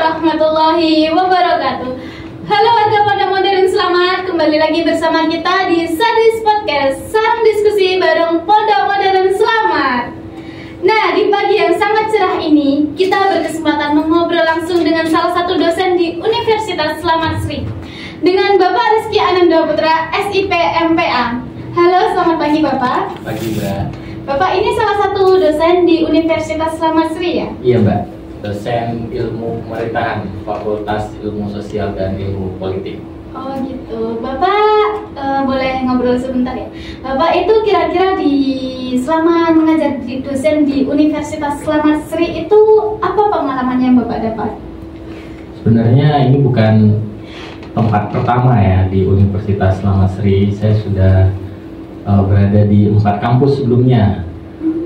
warahmatullahi wabarakatuh. Halo warga Pondok Modern, selamat kembali lagi bersama kita di Sadis Podcast, sarang diskusi bareng Pondok Modern. Selamat. Nah, di pagi yang sangat cerah ini, kita berkesempatan mengobrol langsung dengan salah satu dosen di Universitas Slamet Sri, dengan Bapak Rizky Ananda Putra, SIP MPA. Halo, selamat pagi Bapak. Pagi Mbak. Bapak ini salah satu dosen di Universitas Slamet Sri ya? Iya Mbak, dosen ilmu pemerintahan, Fakultas Ilmu Sosial dan Ilmu Politik. Oh gitu. Bapak boleh ngobrol sebentar ya? Bapak itu kira-kira selama mengajar di dosen di Universitas Slamet Sri itu apa pengalamannya yang Bapak dapat? Sebenarnya ini bukan tempat pertama ya di Universitas Slamet Sri. Saya sudah berada di 4 kampus sebelumnya.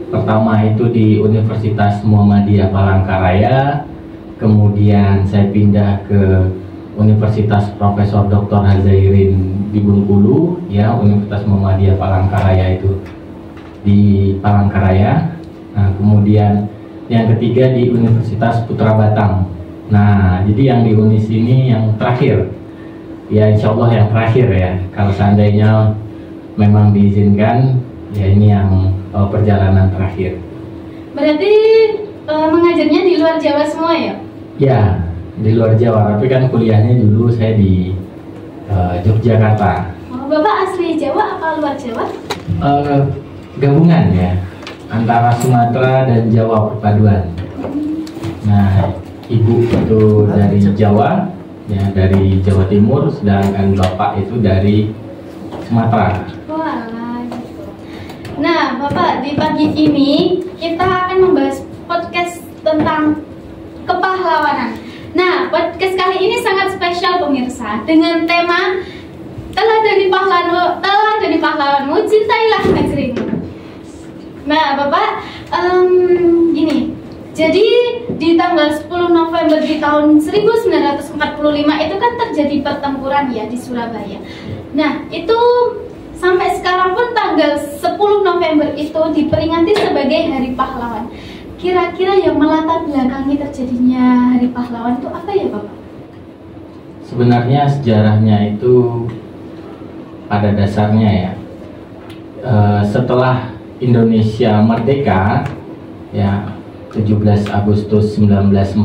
Pertama itu di Universitas Muhammadiyah Palangkaraya, kemudian saya pindah ke Universitas Profesor Dr. Hazairin di Bengkulu, ya, Universitas Muhammadiyah Palangkaraya itu di Palangkaraya. Nah, kemudian yang ketiga di Universitas Putra Batang. Nah, jadi yang di Unis ini yang terakhir, ya insya Allah yang terakhir ya. Kalau seandainya memang diizinkan, ya ini yang perjalanan terakhir. Berarti mengajarnya di luar Jawa semua ya? Ya, di luar Jawa, tapi kan kuliahnya dulu saya di Yogyakarta. Oh, Bapak asli Jawa apa luar Jawa? Gabungan ya, antara Sumatera dan Jawa perpaduan. Nah, ibu itu dari Jawa, ya dari Jawa Timur, sedangkan bapak itu dari Sumatera. Wah, gitu. Nah, Bapak, di pagi ini kita akan membahas podcast tentang kepahlawanan. Nah, podcast kali ini sangat spesial pemirsa, dengan tema Teladani pahlawanmu, cintailah negerimu. Nah, Bapak, gini. Jadi di tanggal 10 November di tahun 1945 itu kan terjadi pertempuran ya di Surabaya. Nah, itu sampai sekarang pun tanggal 10 November itu diperingati sebagai Hari Pahlawan. Kira-kira yang melatar belakangi terjadinya Hari Pahlawan itu apa ya Bapak? Sebenarnya sejarahnya itu pada dasarnya ya, setelah Indonesia merdeka ya 17 Agustus 1945,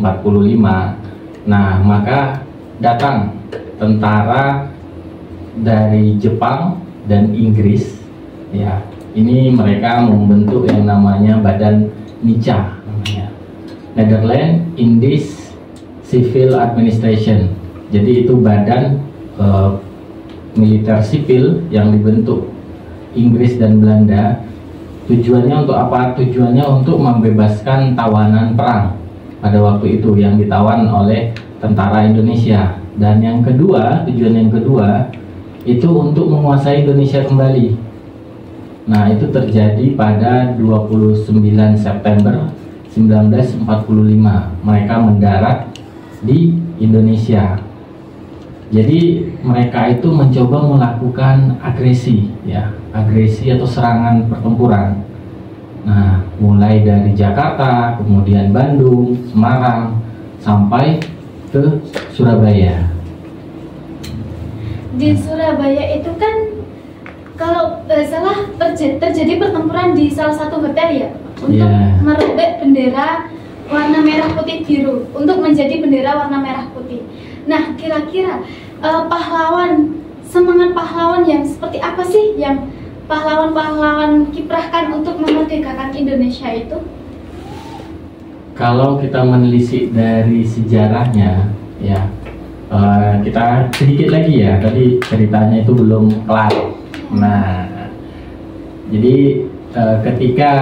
nah maka datang tentara dari Jepang dan Inggris ya. Ini mereka membentuk yang namanya Badan NICA, namanya Netherlands Indies Civil Administration. Jadi itu badan militer sipil yang dibentuk Inggris dan Belanda. Tujuannya untuk apa? Tujuannya untuk membebaskan tawanan perang pada waktu itu yang ditawan oleh tentara Indonesia. Dan yang kedua, tujuan yang kedua itu untuk menguasai Indonesia kembali. Nah, itu terjadi pada 29 September 1945. Mereka mendarat di Indonesia. Jadi mereka itu mencoba melakukan agresi ya, agresi atau serangan pertempuran. Nah, mulai dari Jakarta, kemudian Bandung, Semarang, sampai ke Surabaya. Di Surabaya itu kan kalau salah terjadi pertempuran di salah satu hotel ya, untuk merobek bendera warna merah putih biru untuk menjadi bendera warna merah putih. Nah, kira-kira semangat pahlawan yang seperti apa sih yang pahlawan-pahlawan kiprahkan untuk memerdekakan Indonesia itu? Kalau kita menelisik dari sejarahnya ya, kita sedikit lagi ya, tadi ceritanya itu belum kelar. Nah, jadi ketika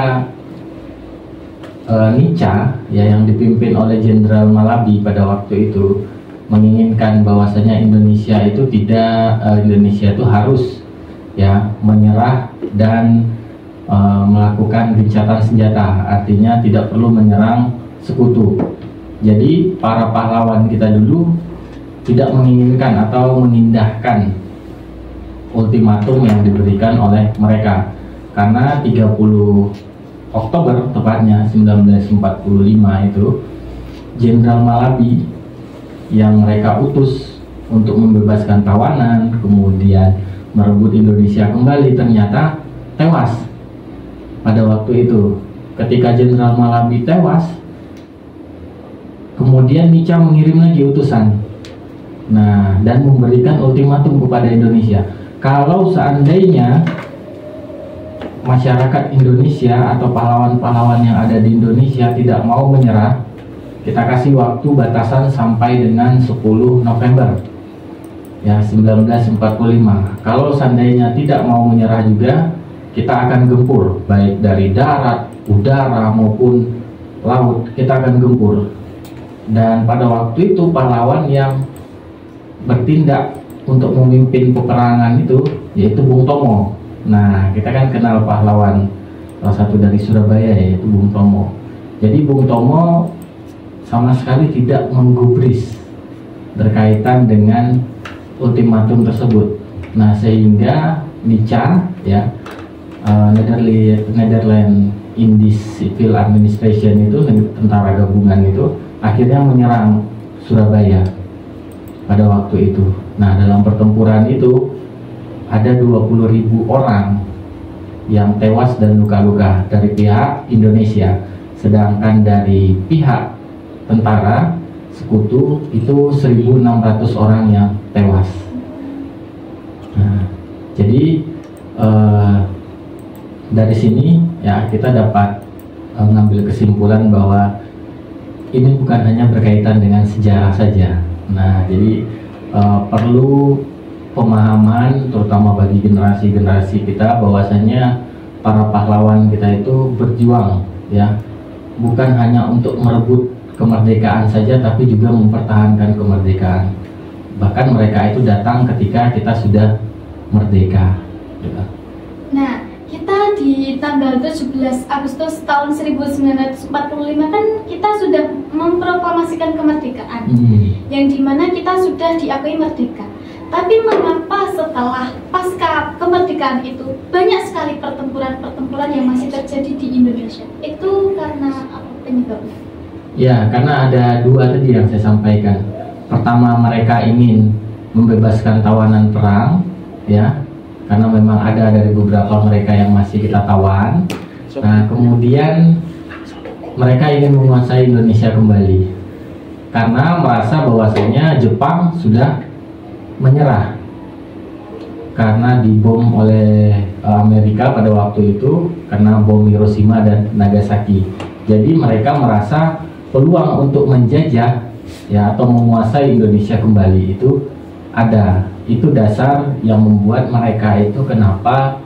NICA ya yang dipimpin oleh Jenderal Malabi pada waktu itu menginginkan bahwasanya Indonesia itu Indonesia itu harus ya menyerah dan melakukan gencatan senjata, artinya tidak perlu menyerang sekutu. Jadi para pahlawan kita dulu tidak menginginkan atau mengindahkan ultimatum yang diberikan oleh mereka, karena 30 Oktober tepatnya 1945 itu Jenderal Malabi yang mereka utus untuk membebaskan tawanan, kemudian merebut Indonesia kembali, ternyata tewas pada waktu itu. Ketika Jenderal Malabi tewas, kemudian Nica mengirim lagi utusan, nah, dan memberikan ultimatum kepada Indonesia. Kalau seandainya masyarakat Indonesia atau pahlawan-pahlawan yang ada di Indonesia tidak mau menyerah, kita kasih waktu batasan sampai dengan 10 November ya 1945. Kalau seandainya tidak mau menyerah juga, kita akan gempur, baik dari darat, udara maupun laut, kita akan gempur. Dan pada waktu itu pahlawan yang bertindak untuk memimpin peperangan itu yaitu Bung Tomo. Nah, kita kan kenal pahlawan salah satu dari Surabaya, yaitu Bung Tomo. Jadi Bung Tomo sama sekali tidak menggubris berkaitan dengan ultimatum tersebut. Nah, sehingga Nica ya, Netherlands Indies Civil Administration itu, tentara gabungan itu, akhirnya menyerang Surabaya pada waktu itu. Nah, dalam pertempuran itu ada 20.000 orang yang tewas dan luka-luka dari pihak Indonesia, sedangkan dari pihak tentara sekutu itu 1.600 orang yang tewas. Nah, jadi dari sini ya kita dapat mengambil kesimpulan bahwa ini bukan hanya berkaitan dengan sejarah saja. Nah, jadi perlu pemahaman terutama bagi generasi-generasi kita bahwasanya para pahlawan kita itu berjuang ya, bukan hanya untuk merebut kemerdekaan saja, tapi juga mempertahankan kemerdekaan. Bahkan mereka itu datang ketika kita sudah merdeka. Nah, kita di tanggal 17 Agustus tahun 1945 kan kita sudah memproklamasikan kemerdekaan, yang dimana kita sudah diakui merdeka. Tapi mengapa setelah pasca kemerdekaan itu banyak sekali pertempuran-pertempuran yang masih terjadi di Indonesia? Itu karena apa penyebabnya? Ya, karena ada dua tadi yang saya sampaikan. Pertama, mereka ingin membebaskan tawanan perang, ya, karena memang ada dari beberapa mereka yang masih kita tawan. Nah, kemudian mereka ingin menguasai Indonesia kembali karena merasa bahwasanya Jepang sudah menyerah karena dibom oleh Amerika pada waktu itu, karena bom Hiroshima dan Nagasaki. Jadi mereka merasa peluang untuk menjajah ya atau menguasai Indonesia kembali itu ada. Itu dasar yang membuat mereka itu kenapa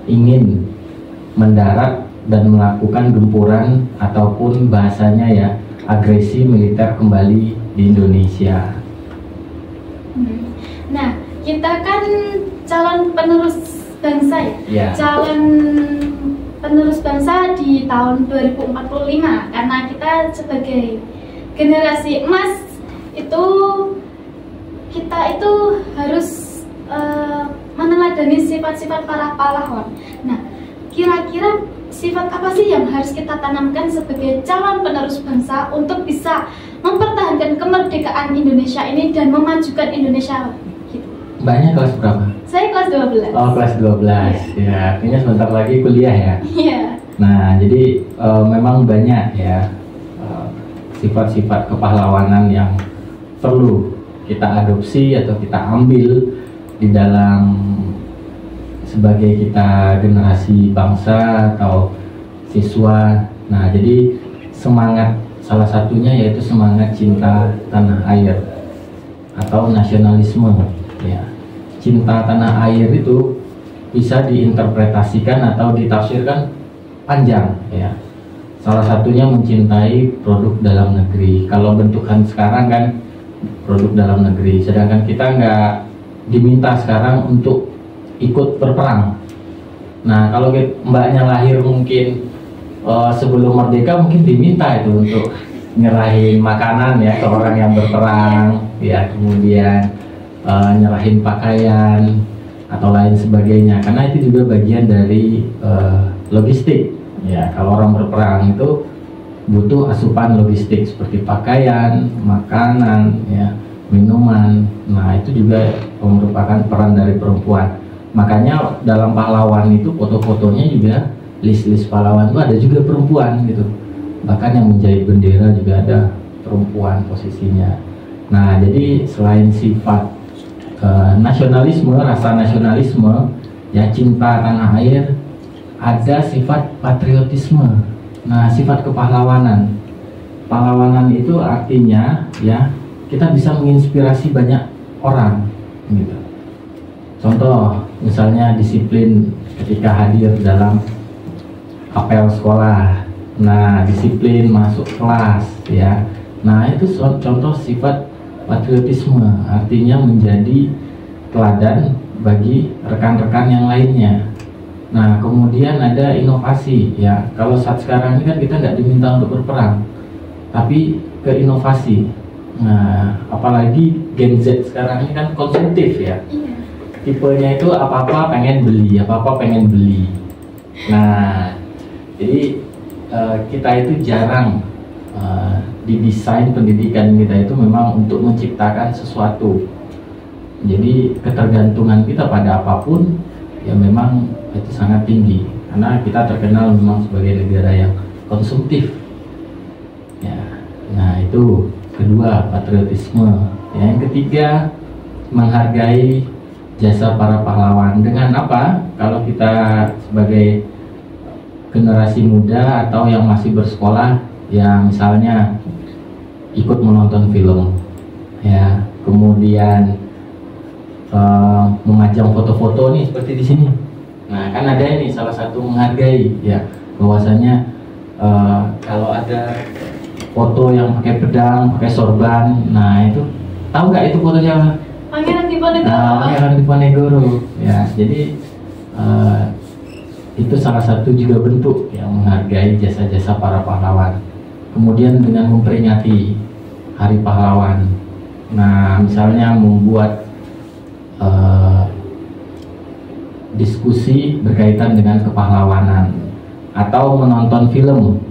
ingin mendarat dan melakukan gempuran ataupun bahasanya ya agresi militer kembali di Indonesia. Nah, kita kan calon penerus bangsa ya, calon penerus bangsa di tahun 2045, karena kita sebagai generasi emas itu kita itu harus meneladani sifat-sifat para pahlawan. Nah, kira-kira sifat apa sih yang harus kita tanamkan sebagai calon penerus bangsa untuk bisa mempertahankan kemerdekaan Indonesia ini dan memajukan Indonesia? Banyak kelas berapa? Saya kelas 12. Oh, kelas 12. Ya, artinya sebentar lagi kuliah ya. Iya. Nah, jadi memang banyak ya sifat-sifat kepahlawanan yang perlu kita adopsi atau kita ambil di dalam sebagai kita generasi bangsa atau siswa. Nah, jadi semangat salah satunya yaitu semangat cinta tanah air atau nasionalisme ya. Cinta tanah air itu bisa diinterpretasikan atau ditafsirkan panjang ya. Salah satunya mencintai produk dalam negeri. Kalau bentukan sekarang kan produk dalam negeri, sedangkan kita nggak diminta sekarang untuk ikut berperang. Nah, kalau mbaknya lahir mungkin sebelum merdeka mungkin diminta itu untuk nyerahin makanan ya ke orang yang berperang ya, kemudian nyerahin pakaian atau lain sebagainya, karena itu juga bagian dari logistik ya. Kalau orang berperang itu butuh asupan logistik seperti pakaian, makanan ya, minuman. Nah, itu juga merupakan peran dari perempuan. Makanya dalam pahlawan itu foto-fotonya juga, list-list pahlawan itu ada juga perempuan gitu. Bahkan yang menjahit bendera juga ada perempuan posisinya. Nah, jadi selain sifat nasionalisme, rasa nasionalisme, ya cinta tanah air, ada sifat patriotisme. Nah, sifat kepahlawanan. Pahlawanan itu artinya ya kita bisa menginspirasi banyak orang gitu. Contoh misalnya disiplin ketika hadir dalam apel sekolah. Nah, disiplin masuk kelas ya. Nah, itu contoh sifat patriotisme, artinya menjadi teladan bagi rekan-rekan yang lainnya. Nah, kemudian ada inovasi ya. Kalau saat sekarang ini kan kita nggak diminta untuk berperang, tapi ke inovasi. Nah, apalagi Gen Z sekarang ini kan konsumtif ya. Tipenya itu apa-apa pengen beli, apa-apa pengen beli. Nah, jadi kita itu jarang didesain pendidikan kita itu memang untuk menciptakan sesuatu. Jadi ketergantungan kita pada apapun ya memang itu sangat tinggi karena kita terkenal memang sebagai negara yang konsumtif. Ya, nah itu kedua, patriotisme. Ya, yang ketiga, menghargai jasa para pahlawan. Dengan apa? Kalau kita sebagai generasi muda atau yang masih bersekolah, ya misalnya ikut menonton film, ya, kemudian memajang foto-foto nih seperti di sini. Nah, kan ada ini salah satu menghargai, ya, bahwasanya kalau ada foto yang pakai pedang, pakai sorban, nah itu tahu nggak itu foto siapa? Pangeran Diponegoro. Pangeran Diponegoro, ya. Jadi itu salah satu juga bentuk yang menghargai jasa-jasa para pahlawan. Kemudian dengan memperingati Hari Pahlawan, nah misalnya membuat diskusi berkaitan dengan kepahlawanan atau menonton film.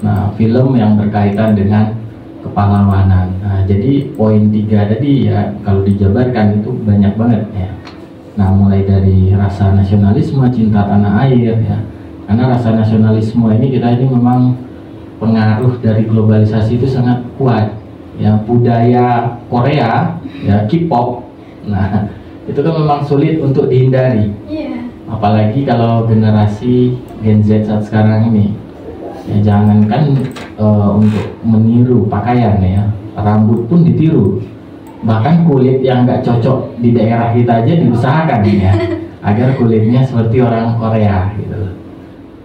Nah, film yang berkaitan dengan kepahlawanan. Nah, jadi poin 3 tadi ya kalau dijabarkan itu banyak banget ya. Nah, mulai dari rasa nasionalisme, cinta tanah air ya. Karena rasa nasionalisme ini kita ini memang pengaruh dari globalisasi itu sangat kuat. Ya, budaya Korea, ya K-pop. Nah, itu kan memang sulit untuk dihindari. Apalagi kalau generasi Gen Z saat sekarang ini. Ya, jangankan untuk meniru pakaian ya, rambut pun ditiru. Bahkan kulit yang nggak cocok di daerah kita aja diusahakan ya, agar kulitnya seperti orang Korea gitu.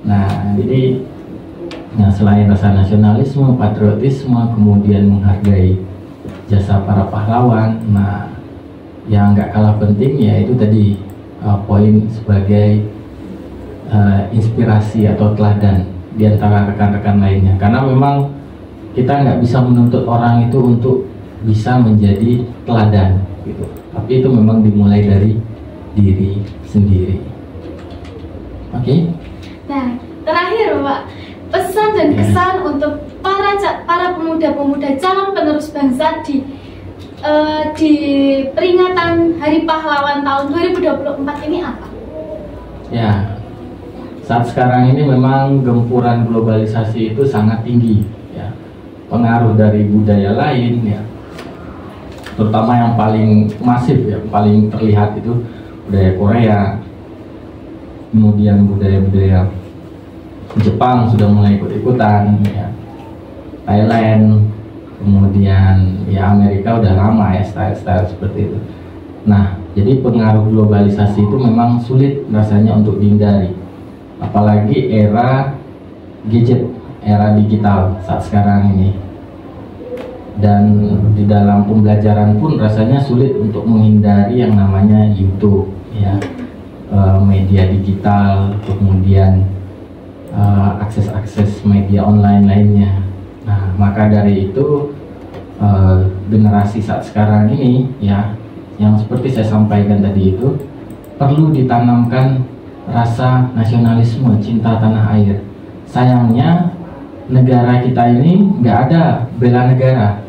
Nah, jadi selain rasa nasionalisme, patriotisme, kemudian menghargai jasa para pahlawan, nah yang nggak kalah penting ya itu tadi poin sebagai inspirasi atau teladan di antara rekan-rekan lainnya. Karena memang kita nggak bisa menuntut orang itu untuk bisa menjadi teladan gitu. Tapi itu memang dimulai dari diri sendiri. Oke? Nah, terakhir Pak, pesan dan kesan untuk para pemuda-pemuda calon penerus bangsa di peringatan Hari Pahlawan tahun 2024 ini apa? Ya, saat sekarang ini memang gempuran globalisasi itu sangat tinggi ya. Pengaruh dari budaya lain ya, terutama yang paling masif ya, paling terlihat itu budaya Korea, kemudian budaya-budaya Jepang sudah mulai ikut-ikutan ya, Thailand, kemudian ya Amerika udah lama ya style-style seperti itu. Nah, jadi pengaruh globalisasi itu memang sulit rasanya untuk dihindari, apalagi era gadget, era digital saat sekarang ini. Dan di dalam pembelajaran pun rasanya sulit untuk menghindari yang namanya YouTube ya, media digital, kemudian akses-akses media online lainnya. Nah, maka dari itu generasi saat sekarang ini ya, yang seperti saya sampaikan tadi itu perlu ditanamkan rasa nasionalisme, cinta tanah air. Sayangnya negara kita ini nggak ada bela negara.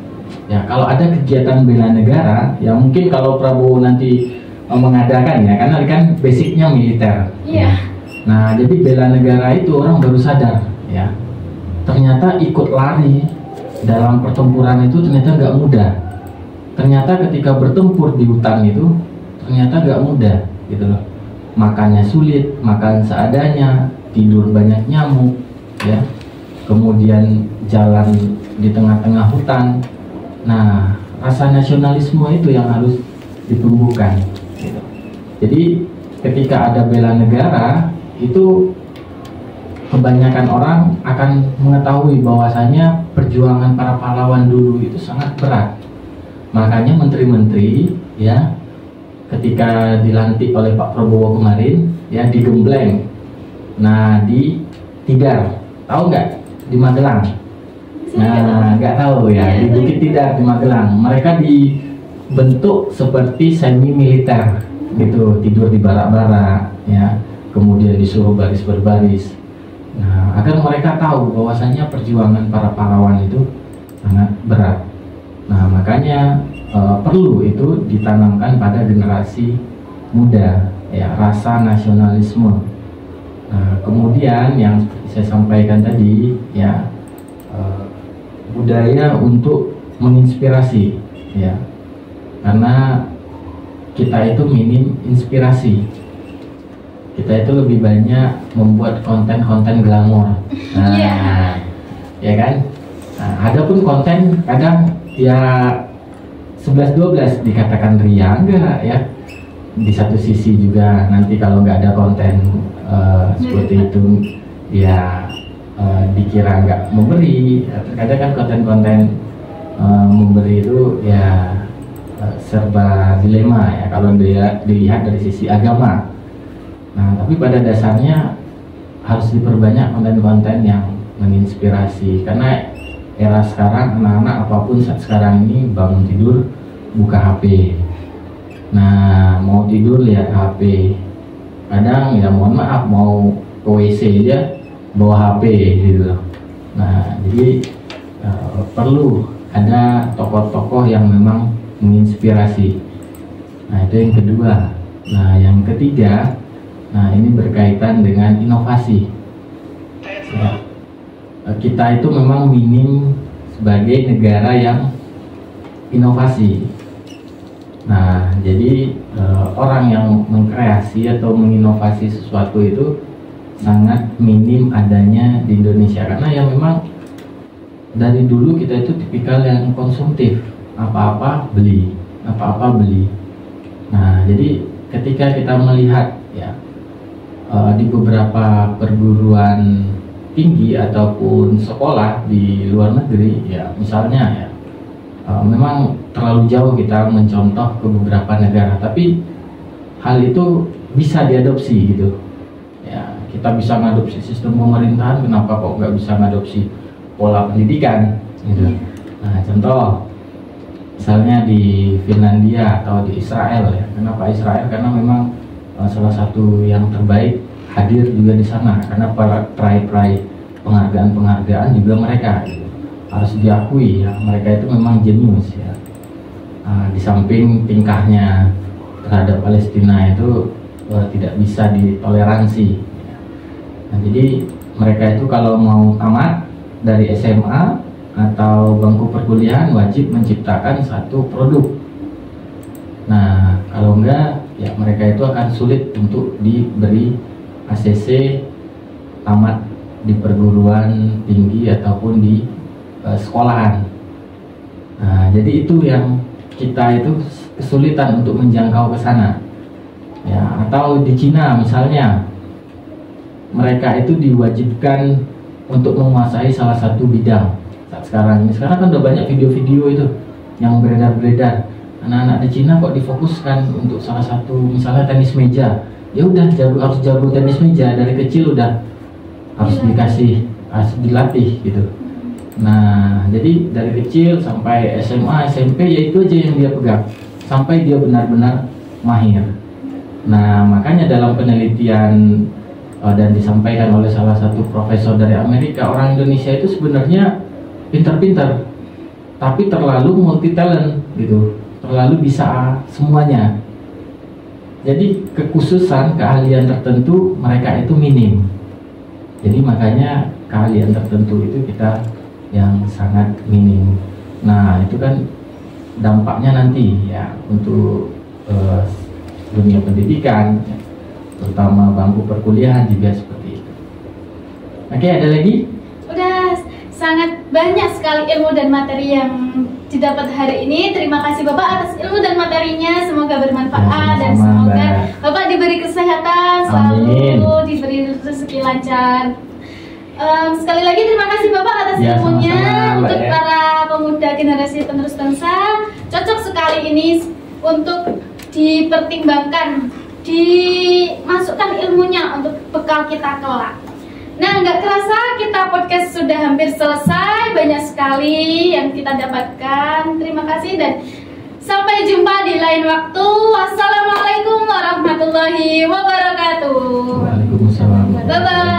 Ya, kalau ada kegiatan bela negara, ya mungkin kalau Prabowo nanti mengadakan ya, karena kan basicnya militer. Iya. Nah, jadi bela negara itu orang baru sadar ya, ternyata ikut lari dalam pertempuran itu ternyata nggak mudah. Ternyata ketika bertempur di hutan itu ternyata nggak mudah gitu loh. Makannya sulit, makan seadanya, tidur banyak nyamuk ya. Kemudian jalan di tengah-tengah hutan. Nah, rasa nasionalisme itu yang harus ditumbuhkan gitu. Jadi ketika ada bela negara itu kebanyakan orang akan mengetahui bahwasanya perjuangan para pahlawan dulu itu sangat berat. Makanya menteri-menteri ya ketika dilantik oleh Pak Prabowo kemarin ya digembleng. Nah, di Tidar, tahu nggak, di Magelang? Nah, nggak tahu ya, di Bukit Tidar di Magelang. Mereka dibentuk seperti semi militer gitu, tidur di barak-barak ya, kemudian disuruh baris berbaris. Nah, agar mereka tahu bahwasanya perjuangan para pahlawan itu sangat berat. Nah, makanya perlu itu ditanamkan pada generasi muda ya, rasa nasionalisme. Nah, kemudian yang saya sampaikan tadi ya, budaya untuk menginspirasi ya, karena kita itu minim inspirasi. Kita itu lebih banyak membuat konten-konten glamor. Nah, ya kan? Nah, ada pun konten kadang ya 11-12 dikatakan ria, enggak ya. Di satu sisi juga nanti kalau nggak ada konten seperti itu ya dikira nggak memberi. Terkadang kan konten-konten memberi itu ya serba dilema ya kalau dia dilihat dari sisi agama. Nah, tapi pada dasarnya harus diperbanyak konten-konten yang menginspirasi, karena era sekarang anak-anak apapun saat sekarang ini bangun tidur buka HP. Nah, mau tidur lihat HP. Kadang ya mohon maaf mau ke WC aja bawa HP gitu loh. Nah, jadi perlu ada tokoh-tokoh yang memang menginspirasi. Nah, itu yang kedua. Nah, yang ketiga, nah ini berkaitan dengan inovasi ya. Kita itu memang minim sebagai negara yang inovasi. Nah, jadi orang yang mengkreasi atau menginovasi sesuatu itu sangat minim adanya di Indonesia, karena yang memang dari dulu kita itu tipikal yang konsumtif, apa-apa beli, apa-apa beli. Nah, jadi ketika kita melihat ya di beberapa perguruan tinggi ataupun sekolah di luar negeri ya, misalnya ya memang terlalu jauh kita mencontoh ke beberapa negara, tapi hal itu bisa diadopsi gitu ya. Kita bisa mengadopsi sistem pemerintahan, kenapa kok nggak bisa mengadopsi pola pendidikan gitu. Nah, contoh misalnya di Finlandia atau di Israel ya. Kenapa Israel? Karena memang salah satu yang terbaik hadir juga di sana, karena para peraih penghargaan juga mereka gitu. Harus diakui ya, mereka itu memang jenius ya. Di samping tingkahnya terhadap Palestina itu tidak bisa ditoleransi ya. Nah, jadi mereka itu kalau mau tamat dari SMA atau bangku perkuliahan wajib menciptakan satu produk. Nah, kalau enggak ya mereka itu akan sulit untuk diberi ACC tamat di perguruan tinggi ataupun di sekolahan. Nah, jadi itu yang kita itu kesulitan untuk menjangkau ke sana. Ya, atau di Cina misalnya, mereka itu diwajibkan untuk menguasai salah satu bidang. Saat sekarang ini, sekarang kan udah banyak video-video itu yang beredar-beredar. Anak-anak di Cina kok difokuskan untuk salah satu, misalnya tenis meja. Ya udah harus jago tenis meja dari kecil, udah harus dikasih, harus dilatih gitu. Nah, jadi dari kecil sampai SMA, SMP ya itu aja yang dia pegang sampai dia benar-benar mahir. Nah, makanya dalam penelitian dan disampaikan oleh salah satu profesor dari Amerika, orang Indonesia itu sebenarnya pintar-pintar tapi terlalu multi talent gitu, terlalu bisa semuanya. Jadi kekhususan keahlian tertentu mereka itu minim. Jadi makanya keahlian tertentu itu kita yang sangat minim. Nah itu kan dampaknya nanti ya untuk dunia pendidikan, terutama bangku perkuliahan juga seperti itu. Oke, ada lagi? Udah sangat banyak sekali ilmu dan materi yang didapat hari ini. Terima kasih Bapak atas ilmu dan materinya. Semoga bermanfaat dan semoga Bapak diberi kesehatan, selalu diberi rezeki lancar. Sekali lagi terima kasih Bapak atas ilmunya. Untuk para pemuda generasi penerus bangsa, cocok sekali ini untuk dipertimbangkan, dimasukkan ilmunya untuk bekal kita kelak. Nah, nggak kerasa kita podcast sudah hampir selesai. Banyak sekali yang kita dapatkan. Terima kasih dan sampai jumpa di lain waktu. Wassalamualaikum warahmatullahi wabarakatuh. Waalaikumsalam. Bye-bye.